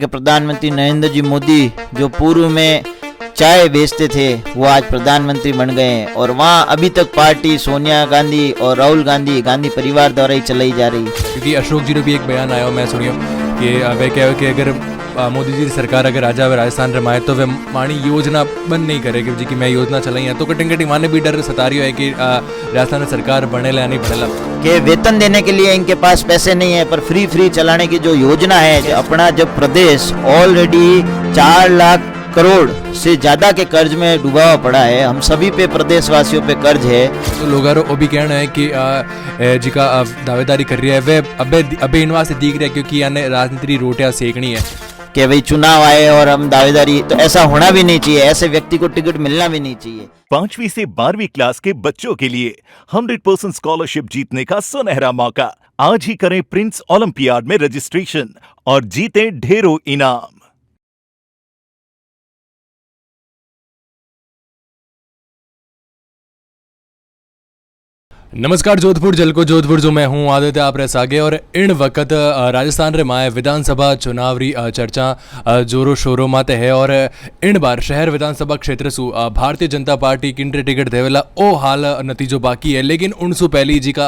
कि प्रधानमंत्री नरेंद्र जी मोदी जो पूर्व में चाय बेचते थे वो आज प्रधानमंत्री बन गए हैं और वहाँ अभी तक पार्टी सोनिया गांधी और राहुल गांधी गांधी परिवार द्वारा ही चलाई जा रही है। क्योंकि अशोक जी ने भी एक बयान आया मैं सुनियो कि वे कहो कि अगर मोदी जी की सरकार अगर आ जाए राजस्थान रे माए तो वे माणी योजना बंद नहीं करेगी जी कि मैं योजना चलाई है तो कटिंग कटिंग माने भी डर सता रही है कि राजस्थान में सरकार बनेला या नहीं बनेला कि वेतन देने के लिए इनके पास पैसे नहीं है पर फ्री चलाने की जो योजना है अपना जब प्रदेश ऑलरेडी 4 लाख करोड़ से ज्यादा के कर्ज में डूबा हुआ पड़ा है, हम सभी पे प्रदेशवासियों पे कर्ज है। तो लोगारो वो भी कहना है कि जी का दावेदारी कर रही है वे अबे इनवा से दिख रहा है क्योंकि यानी राजनीति रोटियां सेकनी है कि भाई चुनाव आए और हम दावेदारी, तो ऐसा होना भी नहीं चाहिए, ऐसे व्यक्ति को टिकट मिलना भी नहीं चाहिए। 5वीं से 12वीं क्लास के बच्चों के लिए 100% स्कॉलरशिप जीतने का सुनहरा मौका। आज ही करें प्रिंस ओलंपियाड में रजिस्ट्रेशन और जीतें ढेरों इनाम। नमस्कार जोधपुर जलको जोधपुर जो मैं हूँ आदित्य आप रह आगे और इन वक्त राजस्थान रे माए विधानसभा चुनाव री चर्चा जोरों शोरों माते है और इन बार शहर विधानसभा क्षेत्र सु भारतीय जनता पार्टी किंड्रे टिकट देवेला ओ हाल नतीजो बाकी है लेकिन उनसु पहली जी का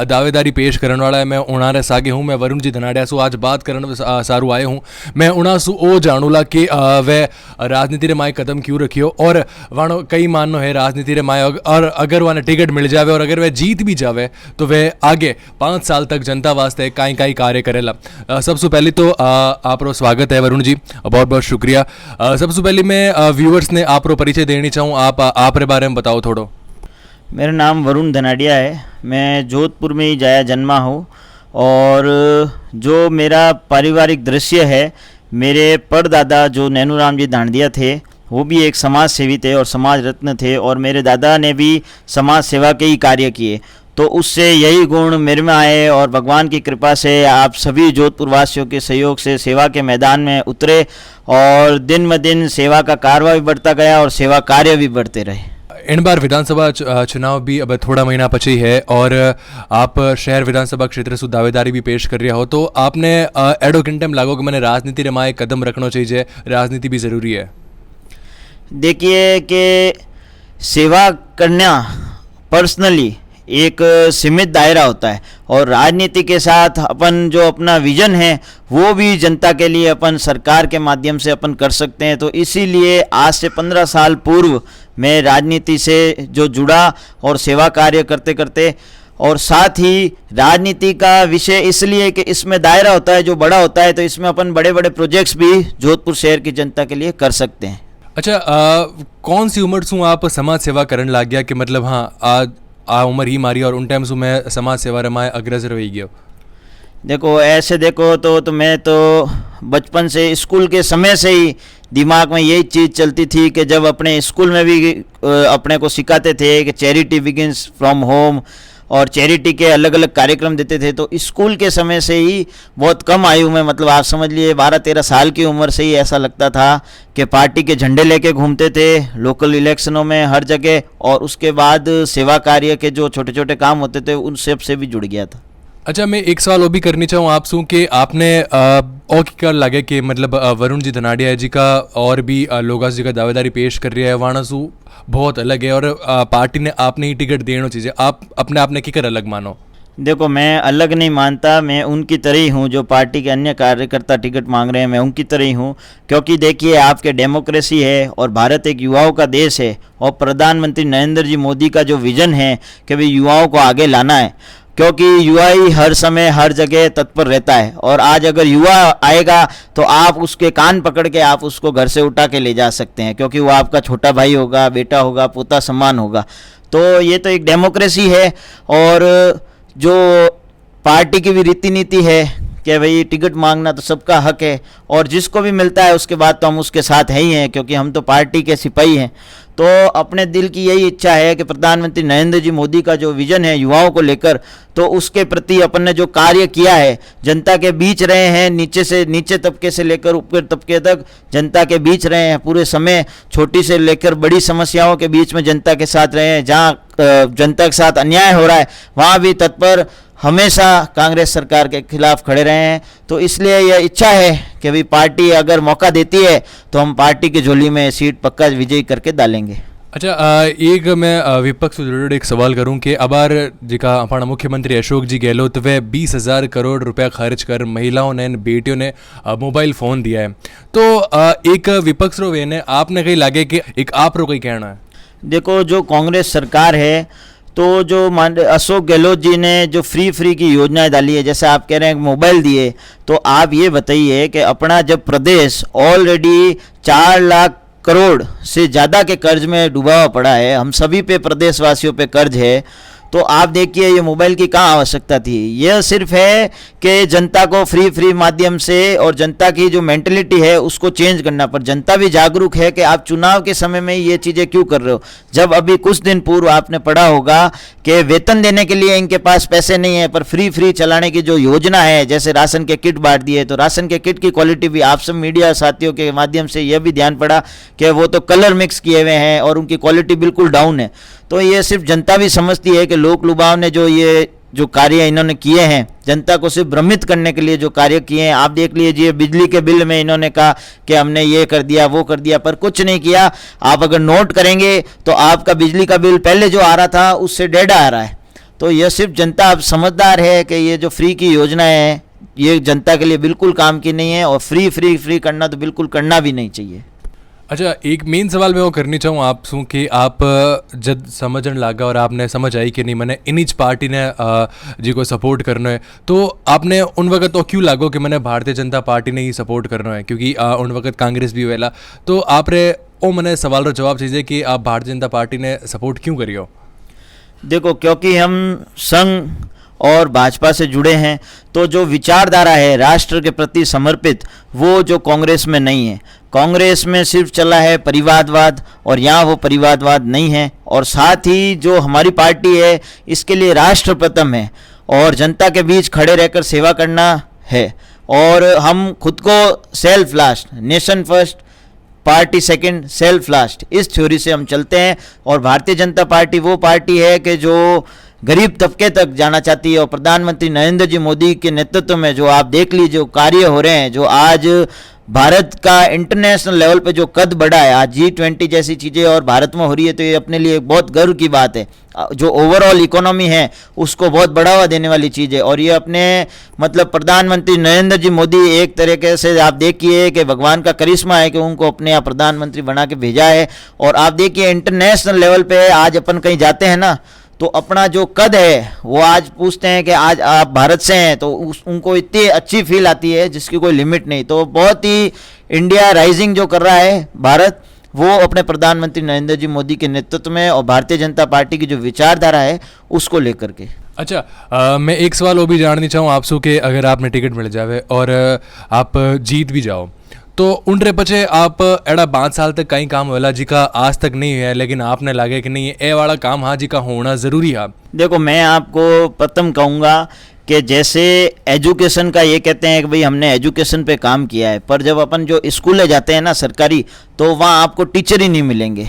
दावेदारी पेश करने वाला है मैं उणारे सागे हूँ मैं वरुण जी धनाड़िया सु आज बात करने सारू आए हूँ मैं उणा सु ओ जानूला कि वे राजनीति रे माए कदम क्यों रखियो और वाणो कई मानो है राजनीति रे माए और अगर वाने टिकट मिल जावे और अगर वे जीत भी जावे तो वे आगे 5 साल तक जनता वास्ते काई कार्य करेला। सबसे पहले तो आपरो स्वागत है वरुण जी, बहुत बहुत शुक्रिया। सबसे पहले मैं व्यूअर्स ने आपरो परिचय देनी चाहूँ, आप रे बारे में बताओ थोड़ो। मेरा नाम वरुण धनाड़िया है, मैं जोधपुर में ही जाया जन्मा हूँ और जो मेरा पारिवारिक दृश्य है, मेरे परदादा जो नैनूराम जी धांडिया थे वो भी एक समाज सेवी थे और समाज रत्न थे और मेरे दादा ने भी समाज सेवा के ही कार्य किए, तो उससे यही गुण मेरे में आए और भगवान की कृपा से आप सभी जोधपुर वासियों के सहयोग से सेवा के मैदान में उतरे और दिन ब दिन सेवा का कार्य भी बढ़ता गया और सेवा कार्य भी बढ़ते रहे। इन बार विधानसभा चुनाव भी अब थोड़ा महीना पची है और आप शहर विधानसभा क्षेत्र से दावेदारी भी पेश कर रहा हो, तो आपने एडो किंटम लागो कि मैंने राजनीति रे माए कदम रखना चाहिए, राजनीति भी ज़रूरी है। देखिए कि सेवा करना पर्सनली एक सीमित दायरा होता है और राजनीति के साथ अपन जो अपना विजन है वो भी जनता के लिए अपन सरकार के माध्यम से अपन कर सकते हैं। तो इसीलिए आज से 15 साल पूर्व मैं राजनीति से जो जुड़ा और सेवा कार्य करते करते, और साथ ही राजनीति का विषय इसलिए कि इसमें दायरा होता है जो बड़ा होता है, तो इसमें अपन बड़े बड़े प्रोजेक्ट्स भी जोधपुर शहर की जनता के लिए कर सकते हैं। अच्छा, कौन सी उम्र से आप समाज सेवा करने लग गया कि मतलब हाँ आ उम्र ही मारी और उन टाइम से मैं समाज सेवा रमाए अग्रसर हो गया? देखो ऐसे देखो तो मैं तो बचपन से स्कूल के समय से ही दिमाग में यही चीज़ चलती थी कि जब अपने स्कूल में भी अपने को सिखाते थे कि चैरिटी बिगिंस फ्रॉम होम और चैरिटी के अलग अलग कार्यक्रम देते थे, तो स्कूल के समय से ही बहुत कम आयु में, मतलब आप समझ लिए 12-13 साल की उम्र से ही ऐसा लगता था कि पार्टी के झंडे लेके घूमते थे लोकल इलेक्शनों में हर जगह, और उसके बाद सेवा कार्य के जो छोटे छोटे काम होते थे उन सब से भी जुड़ गया था। अच्छा, मैं एक सवाल वो भी करनी चाहूँ आपसे कि आपने और क्या लगे कि मतलब वरुण जी धनाड़िया जी का और भी लोग जी का दावेदारी पेश कर रही है वाणसु बहुत अलग है और पार्टी ने आपने ही टिकट देना चाहिए, आप अपने आप ने किकर अलग मानो? देखो मैं अलग नहीं मानता, मैं उनकी तरह ही हूँ, जो पार्टी के अन्य कार्यकर्ता टिकट मांग रहे हैं मैं उनकी तरह ही हूँ, क्योंकि देखिए आपके डेमोक्रेसी है और भारत एक युवाओं का देश है और प्रधानमंत्री नरेंद्र जी मोदी का जो विजन है कि भाई युवाओं को आगे लाना है, क्योंकि युवा ही हर समय हर जगह तत्पर रहता है और आज अगर युवा आएगा तो आप उसके कान पकड़ के आप उसको घर से उठा के ले जा सकते हैं, क्योंकि वो आपका छोटा भाई होगा, बेटा होगा, पोता समान होगा। तो ये तो एक डेमोक्रेसी है और जो पार्टी की भी रीति नीति है कि भाई टिकट मांगना तो सबका हक है और जिसको भी मिलता है उसके बाद तो हम उसके साथ है ही हैं, क्योंकि हम तो पार्टी के सिपाही हैं। तो अपने दिल की यही इच्छा है कि प्रधानमंत्री नरेंद्र जी मोदी का जो विजन है युवाओं को लेकर, तो उसके प्रति अपन ने जो कार्य किया है, जनता के बीच रहे हैं, नीचे से नीचे तबके से लेकर ऊपर तबके तक जनता के बीच रहे हैं पूरे समय, छोटी से लेकर बड़ी समस्याओं के बीच में जनता के साथ रहे हैं, जहाँ जनता के साथ अन्याय हो रहा है वहाँ भी तत्पर हमेशा कांग्रेस सरकार के खिलाफ खड़े रहे हैं। तो इसलिए यह इच्छा है कि भाई पार्टी अगर मौका देती है तो हम पार्टी की झोली में सीट पक्का विजयी करके डालेंगे। अच्छा, एक मैं विपक्ष से रिलेटेड एक सवाल करूं कि अबार जिका अपना मुख्यमंत्री अशोक जी गहलोत वे 20,000 करोड़ रुपया खर्च कर महिलाओं ने बेटियों ने मोबाइल फ़ोन दिया है, तो एक विपक्ष रो वे ने आपने कहीं लागे कि एक आप रो कहीं कहना है? देखो, जो कांग्रेस सरकार है तो जो अशोक गहलोत जी ने जो फ्री की योजनाएं डाली है, जैसे आप कह रहे हैं मोबाइल दिए, तो आप ये बताइए कि अपना जब प्रदेश ऑलरेडी 4 लाख करोड़ से ज़्यादा के कर्ज में डूबा हुआ पड़ा है, हम सभी पे प्रदेशवासियों पे कर्ज है, तो आप देखिए ये मोबाइल की कहाँ आवश्यकता थी। यह सिर्फ है कि जनता को फ्री माध्यम से और जनता की जो मेंटलिटी है उसको चेंज करना, पर जनता भी जागरूक है कि आप चुनाव के समय में ये चीज़ें क्यों कर रहे हो। जब अभी कुछ दिन पूर्व आपने पढ़ा होगा कि वेतन देने के लिए इनके पास पैसे नहीं है, पर फ्री चलाने की जो योजना है, जैसे राशन के किट बांट दिए, तो राशन के किट की क्वालिटी भी आप सब मीडिया साथियों के माध्यम से यह भी ध्यान पड़ा कि वो तो कलर मिक्स किए हुए हैं और उनकी क्वालिटी बिल्कुल डाउन है। तो ये सिर्फ जनता भी समझती है कि लोक लुभाव ने जो कार्य इन्होंने किए हैं, जनता को सिर्फ भ्रमित करने के लिए जो कार्य किए हैं। आप देख लीजिए, बिजली के बिल में इन्होंने कहा कि हमने ये कर दिया वो कर दिया, पर कुछ नहीं किया। आप अगर नोट करेंगे तो आपका बिजली का बिल पहले जो आ रहा था उससे डेढ़ आ रहा है। तो यह सिर्फ जनता अब समझदार है कि ये जो फ्री की योजना है ये जनता के लिए बिल्कुल काम की नहीं है, और फ्री करना तो बिल्कुल करना भी नहीं चाहिए। अच्छा, एक मेन सवाल मैं वो करनी चाहूँ आप सू कि आप जब समझने लगा और आपने समझ आई कि नहीं मैंने इन्हीं पार्टी ने जी को सपोर्ट करना है, तो आपने उन वक्त तो क्यों लागो कि मैंने भारतीय जनता पार्टी ने ही सपोर्ट करना है, क्योंकि उन वक्त कांग्रेस भी वेला, तो आपने ओ मैंने सवाल रो जवाब चाहिए कि आप भारतीय जनता पार्टी ने सपोर्ट क्यों करियो? देखो, क्योंकि हम संघ और भाजपा से जुड़े हैं, तो जो विचारधारा है राष्ट्र के प्रति समर्पित, वो जो कांग्रेस में नहीं है। कांग्रेस में सिर्फ चला है परिवारवाद, और यहाँ वो परिवारवाद नहीं है। और साथ ही जो हमारी पार्टी है इसके लिए राष्ट्र प्रथम है और जनता के बीच खड़े रहकर सेवा करना है, और हम खुद को self last, nation first party second, self last, इस थ्योरी से हम चलते हैं। और भारतीय जनता पार्टी वो पार्टी है कि जो गरीब तबके तक जाना चाहती है, और प्रधानमंत्री नरेंद्र जी मोदी के नेतृत्व में जो आप देख लीजिए जो कार्य हो रहे हैं, जो आज भारत का इंटरनेशनल लेवल पे जो कद बढ़ा है, आज G20 जैसी चीज़ें और भारत में हो रही है, तो ये अपने लिए बहुत गर्व की बात है। जो ओवरऑल इकोनॉमी है उसको बहुत बढ़ावा देने वाली चीज़ है, और ये अपने मतलब प्रधानमंत्री नरेंद्र जी मोदी एक तरीके से आप देखिए कि भगवान का करिश्मा है कि उनको अपने यहाँ प्रधानमंत्री बना के भेजा है। और आप देखिए इंटरनेशनल लेवल पे आज अपन कहीं जाते हैं ना, तो अपना जो कद है वो आज पूछते हैं कि आज आप भारत से हैं, तो उनको इतनी अच्छी फील आती है जिसकी कोई लिमिट नहीं। तो बहुत ही इंडिया राइजिंग जो कर रहा है भारत, वो अपने प्रधानमंत्री नरेंद्र जी मोदी के नेतृत्व में और भारतीय जनता पार्टी की जो विचारधारा है उसको लेकर के। अच्छा, मैं एक सवाल वो भी जाननी चाहूँ आपसे कि अगर आपने टिकट मिल जावे और आप जीत भी जाओ, तो उनरे पचे आप एड़ा 5 साल तक कई काम होला जिका आज तक नहीं है, लेकिन आपने लगे कि नहीं ये वाला काम हाँ जिका होना ज़रूरी है? देखो, मैं आपको प्रथम कहूँगा कि जैसे एजुकेशन का ये कहते हैं कि भाई हमने एजुकेशन पे काम किया है, पर जब अपन जो स्कूलें जाते हैं ना सरकारी, तो वहाँ आपको टीचर ही नहीं मिलेंगे।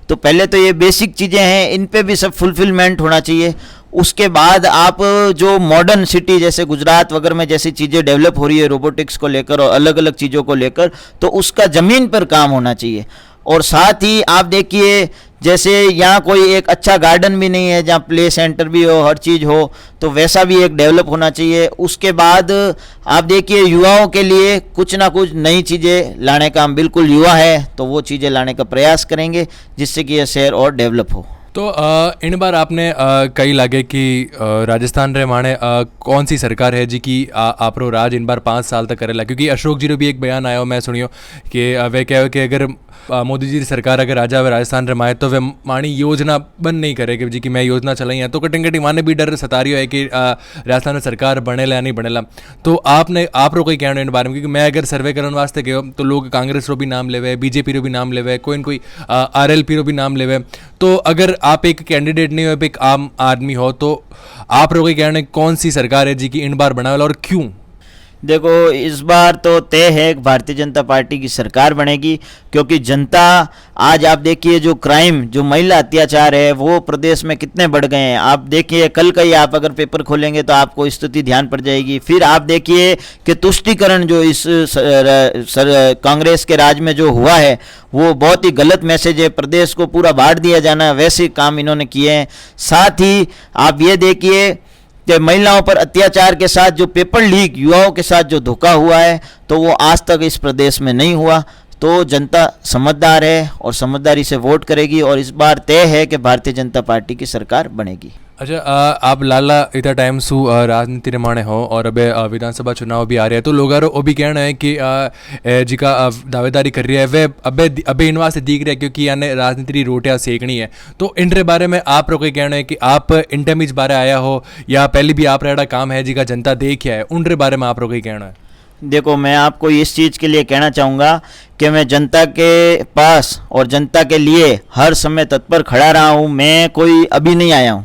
तो पहले तो ये बेसिक चीज़ें हैं, इन पे भी सब फुलफिलमेंट होना चाहिए। उसके बाद आप जो मॉडर्न सिटी जैसे गुजरात वगैरह में जैसी चीज़ें डेवलप हो रही है रोबोटिक्स को लेकर और अलग अलग चीज़ों को लेकर, तो उसका ज़मीन पर काम होना चाहिए। और साथ ही आप देखिए जैसे यहाँ कोई एक अच्छा गार्डन भी नहीं है जहाँ प्ले सेंटर भी हो, हर चीज़ हो, तो वैसा भी एक डेवलप होना चाहिए। उसके बाद आप देखिए युवाओं के लिए कुछ ना कुछ नई चीज़ें लाने का हम बिल्कुल युवा है, तो वो चीज़ें लाने का प्रयास करेंगे जिससे कि यह शहर और डेवलप हो। तो इन बार आपने कई लगे कि राजस्थान रे माने कौन सी सरकार है जी की आपरो राज इन बार 5 साल तक करेला, क्योंकि अशोक जी रो भी एक बयान आयो मैं सुनियो कि वे कहो कि अगर मोदी जी की सरकार अगर आ जावे राजस्थान रे माए तो वे माणी योजना बंद नहीं करे कि जी की मैं योजना चलाई है, तो कटिंग माने भी डर सता रही है कि राजस्थान में सरकार बनेला या नहीं बनेला। तो आपने आप रो कोई कहना इन बारे में, क्योंकि मैं अगर सर्वे करने वास्ते गयो तो लोग कांग्रेस रो भी नाम लेवे, बीजेपी रो भी नाम लेवे, कोई न कोई RLP रो भी नाम लेवे। तो अगर आप एक कैंडिडेट नहीं हो, एक आम आदमी हो, तो आप रो कोई कहना कौन सी सरकार है जी की इन बार बनावेला और क्यों? देखो, इस बार तो तय है कि भारतीय जनता पार्टी की सरकार बनेगी, क्योंकि जनता आज आप देखिए जो क्राइम, जो महिला अत्याचार है वो प्रदेश में कितने बढ़ गए हैं। आप देखिए कल का ही आप अगर पेपर खोलेंगे तो आपको स्थिति ध्यान पड़ जाएगी। फिर आप देखिए कि तुष्टीकरण जो इस कांग्रेस के राज में जो हुआ है वो बहुत ही गलत मैसेज है, प्रदेश को पूरा बांट दिया जाना, वैसे काम इन्होंने किए हैं। साथ ही आप ये देखिए कि महिलाओं पर अत्याचार के साथ जो पेपर लीक, युवाओं के साथ जो धोखा हुआ है, तो वो आज तक इस प्रदेश में नहीं हुआ। तो जनता समझदार है और समझदारी से वोट करेगी और इस बार तय है कि भारतीय जनता पार्टी की सरकार बनेगी। अच्छा, आप लाला इतना टाइम सु राजनीति रे माणे हो और अबे विधानसभा चुनाव भी आ रहे हैं, तो लोगारो वो भी कहना है कि जिका दावेदारी कर रही है वे अबे इन वास्ते दिख रहा है क्योंकि यानी राजनीति री रोटियां सेकनी है। तो इनरे बारे में आप लोग कहना है कि आप इंटरम इस बारे आया हो या पहले भी आप रेड़ा काम है जिका जनता देखिया है, उनरे बारे में आप लोग कहना है? देखो, मैं आपको इस चीज़ के लिए कहना चाहूँगा कि मैं जनता के पास और जनता के लिए हर समय तत्पर खड़ा रहा हूँ। मैं कोई अभी नहीं आया हूँ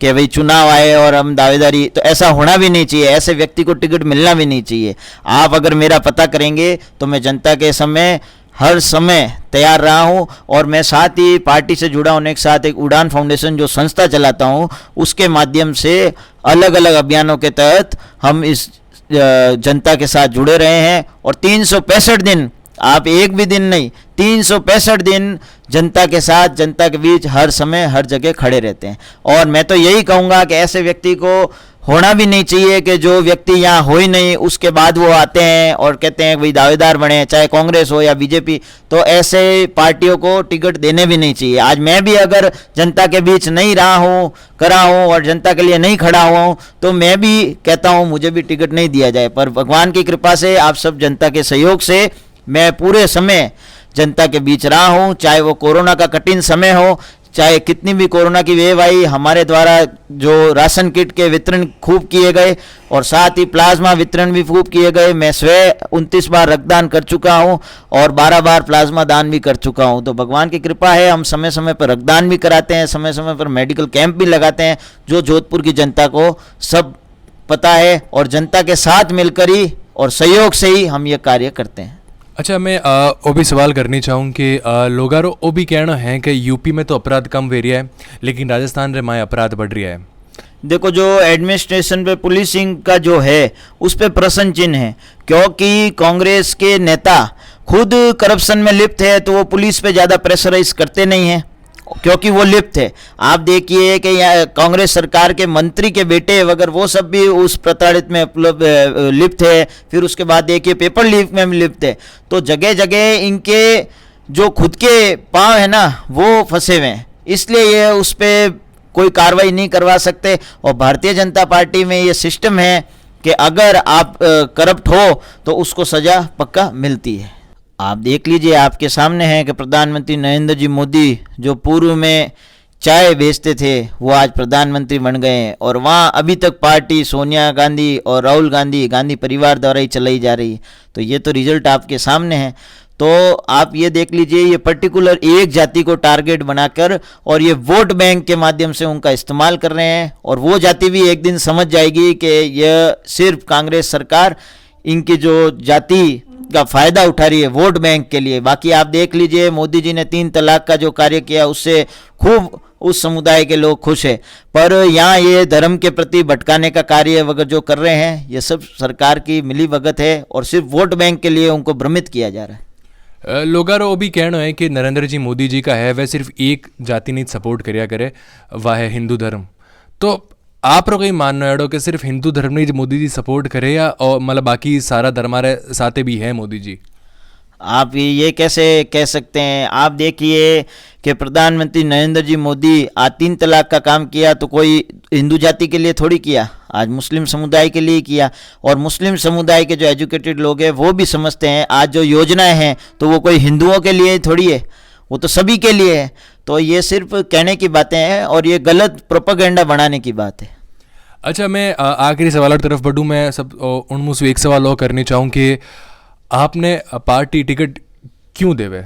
कि भाई चुनाव आए और हम दावेदारी, तो ऐसा होना भी नहीं चाहिए, ऐसे व्यक्ति को टिकट मिलना भी नहीं चाहिए। आप अगर मेरा पता करेंगे तो मैं जनता के समय हर समय तैयार रहा हूँ और मैं साथ ही पार्टी से जुड़ा होने के साथ एक उड़ान फाउंडेशन जो संस्था चलाता हूँ उसके माध्यम से अलग अलग अभियानों के तहत हम इस जनता के साथ जुड़े रहे हैं। और 365 दिन, आप एक भी दिन नहीं, 365 दिन जनता के साथ, जनता के बीच हर समय हर जगह खड़े रहते हैं। और मैं तो यही कहूँगा कि ऐसे व्यक्ति को होना भी नहीं चाहिए कि जो व्यक्ति यहाँ हो ही नहीं उसके बाद वो आते हैं और कहते हैं भाई दावेदार बने, चाहे कांग्रेस हो या बीजेपी। तो ऐसे पार्टियों को टिकट देने भी नहीं चाहिए। आज मैं भी अगर जनता के बीच नहीं रहा हूँ, करा हूँ और जनता के लिए नहीं खड़ा हुआ हूँ तो मैं भी कहता हूँ मुझे भी टिकट नहीं दिया जाए। पर भगवान की कृपा से, आप सब जनता के सहयोग से मैं पूरे समय जनता के बीच रहा हूँ, चाहे वो कोरोना का कठिन समय हो, चाहे कितनी भी कोरोना की वेव आई, हमारे द्वारा जो राशन किट के वितरण खूब किए गए और साथ ही प्लाज्मा वितरण भी खूब किए गए। मैं स्वयं 29 बार रक्तदान कर चुका हूं और 12 बार प्लाज्मा दान भी कर चुका हूं। तो भगवान की कृपा है, हम समय समय पर रक्तदान भी कराते हैं, समय समय पर मेडिकल कैंप भी लगाते हैं, जो जोधपुर की जनता को सब पता है और जनता के साथ मिलकर ही और सहयोग से ही हम ये कार्य करते हैं। अच्छा, मैं वो भी सवाल करनी चाहूँ कि लोगारो वो भी कहना है कि यूपी में तो अपराध कम हो रहा है लेकिन राजस्थान रे माए अपराध बढ़ रहा है। देखो, जो एडमिनिस्ट्रेशन पे पुलिसिंग का जो है उस पे प्रश्न चिन्ह है, क्योंकि कांग्रेस के नेता खुद करप्शन में लिप्त है तो वो पुलिस पे ज़्यादा प्रेशराइज करते नहीं हैं क्योंकि वो लिप्त है। आप देखिए कि कांग्रेस सरकार के मंत्री के बेटे वगैरह वो सब भी उस प्रताड़ित में लिप्त है। फिर उसके बाद देखिए पेपर लीक में भी लिप्त है। तो जगह जगह इनके जो खुद के पांव है ना वो फंसे हुए हैं, इसलिए ये उस पर कोई कार्रवाई नहीं करवा सकते। और भारतीय जनता पार्टी में ये सिस्टम है कि अगर आप करप्ट हो तो उसको सजा पक्का मिलती है। आप देख लीजिए, आपके सामने है कि प्रधानमंत्री नरेंद्र जी मोदी जो पूर्व में चाय बेचते थे वो आज प्रधानमंत्री बन गए हैं और वहाँ अभी तक पार्टी सोनिया गांधी और राहुल गांधी परिवार द्वारा ही चलाई जा रही है। तो ये तो रिजल्ट आपके सामने है। तो आप ये देख लीजिए, ये पर्टिकुलर एक जाति को टारगेट बनाकर और ये वोट बैंक के माध्यम से उनका इस्तेमाल कर रहे हैं और वो जाति भी एक दिन समझ जाएगी कि यह सिर्फ कांग्रेस सरकार इनकी जो जाति का फायदा उठा रही है वोट बैंक के लिए। बाकी आप देख लीजिए, मोदी जी ने 3 तलाक का जो कार्य किया उससे खूब उस समुदाय के लोग खुश हैं, पर यहाँ ये धर्म के प्रति भटकाने का कार्य वगैरह जो कर रहे हैं ये सब सरकार की मिली भगत है और सिर्फ वोट बैंक के लिए उनको भ्रमित किया जा रहा है। लोगारो वो भी कहना है कि नरेंद्र जी मोदी जी का है वह सिर्फ एक जाति नहीं सपोर्ट करिया करे, वह है हिंदू धर्म। तो आप लोग ही मानना है कि सिर्फ हिंदू धर्म ने मोदी जी सपोर्ट करे या और मतलब बाकी सारा धर्मारे साथे भी है मोदी जी? आप ये कैसे कह सकते हैं? आप देखिए कि प्रधानमंत्री नरेंद्र जी मोदी आज 3 तलाक का काम किया तो कोई हिंदू जाति के लिए थोड़ी किया, आज मुस्लिम समुदाय के लिए किया। और मुस्लिम समुदाय के जो एजुकेटेड लोग हैं वो भी समझते हैं आज जो योजनाएं हैं तो वो कोई हिंदुओं के लिए थोड़ी है, वो तो सभी के लिए है। तो ये सिर्फ कहने की बातें हैं और ये गलत प्रोपेगेंडा बनाने की बात है। अच्छा, मैं आखिरी सवाल की तरफ बढ़ूँ। मैं सब उनमें से एक सवाल और करनी चाहूँ कि आपने पार्टी टिकट क्यों देवे?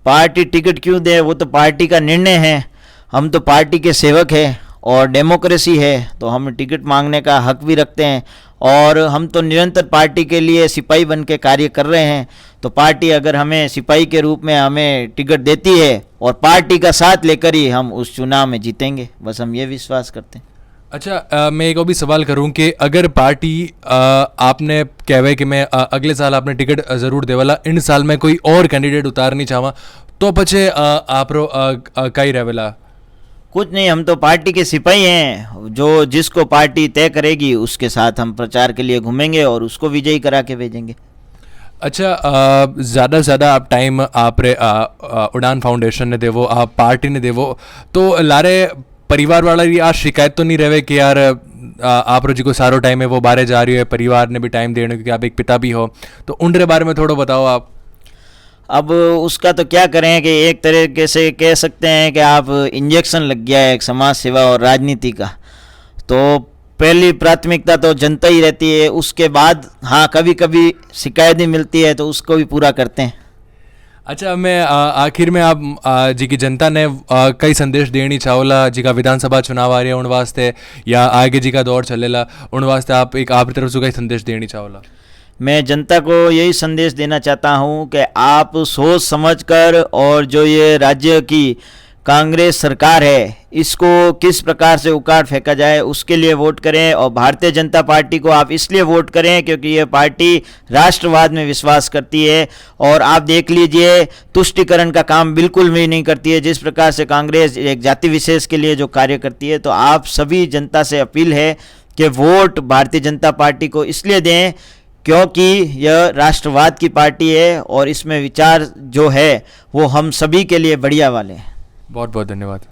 पार्टी टिकट क्यों दे वो तो पार्टी का निर्णय है। हम तो पार्टी के सेवक हैं और डेमोक्रेसी है तो हम टिकट मांगने का हक भी रखते हैं। और हम तो निरंतर पार्टी के लिए सिपाही बन के कार्य कर रहे हैं, तो पार्टी अगर हमें सिपाही के रूप में हमें टिकट देती है और पार्टी का साथ लेकर ही हम उस चुनाव में जीतेंगे, बस हम ये विश्वास करते हैं। अच्छा, मैं एक और भी सवाल करूं कि अगर पार्टी आपने कहवे कि मैं अगले साल आपने टिकट ज़रूर देवला, इन साल में कोई और कैंडिडेट उतारनी चाहवा तो पछे आप कई रहेला? कुछ नहीं, हम तो पार्टी के सिपाही हैं, जो जिसको पार्टी तय करेगी उसके साथ हम प्रचार के लिए घूमेंगे और उसको विजयी करा के भेजेंगे। अच्छा, ज़्यादा से ज़्यादा आप टाइम आप रे उड़ान फाउंडेशन ने देवो, आप पार्टी ने देवो, तो लारे परिवार वाला भी आज शिकायत तो नहीं रहे कि यार आप रो जी को सारो टाइम है वो बाहर जा रही है, परिवार ने भी टाइम देने क्योंकि आप एक पिता भी हो, तो उनके बारे में थोड़ा बताओ आप। अब उसका तो क्या करें कि एक तरीके से कह सकते हैं कि आप इंजेक्शन लग गया है एक समाज सेवा और राजनीति का, तो पहली प्राथमिकता तो जनता ही रहती है, उसके बाद हाँ कभी कभी शिकायत भी मिलती है तो उसको भी पूरा करते हैं। अच्छा, मैं आखिर में आप जी की जनता ने कई संदेश देनी चाहोला जी का विधानसभा चुनाव आ रही है उन वास्ते या आगे जी का दौर चलेला उन वास्ते आप एक आपकी तरफ से कई संदेश देनी चाहोला? मैं जनता को यही संदेश देना चाहता हूं कि आप सोच समझकर और जो ये राज्य की कांग्रेस सरकार है इसको किस प्रकार से उखाड़ फेंका जाए उसके लिए वोट करें। और भारतीय जनता पार्टी को आप इसलिए वोट करें क्योंकि ये पार्टी राष्ट्रवाद में विश्वास करती है और आप देख लीजिए तुष्टिकरण का काम बिल्कुल भी नहीं करती है, जिस प्रकार से कांग्रेस एक जाति विशेष के लिए जो कार्य करती है। तो आप सभी जनता से अपील है कि वोट भारतीय जनता पार्टी को इसलिए दें क्योंकि यह राष्ट्रवाद की पार्टी है और इसमें विचार जो है वो हम सभी के लिए बढ़िया वाले हैं। बहुत बहुत धन्यवाद।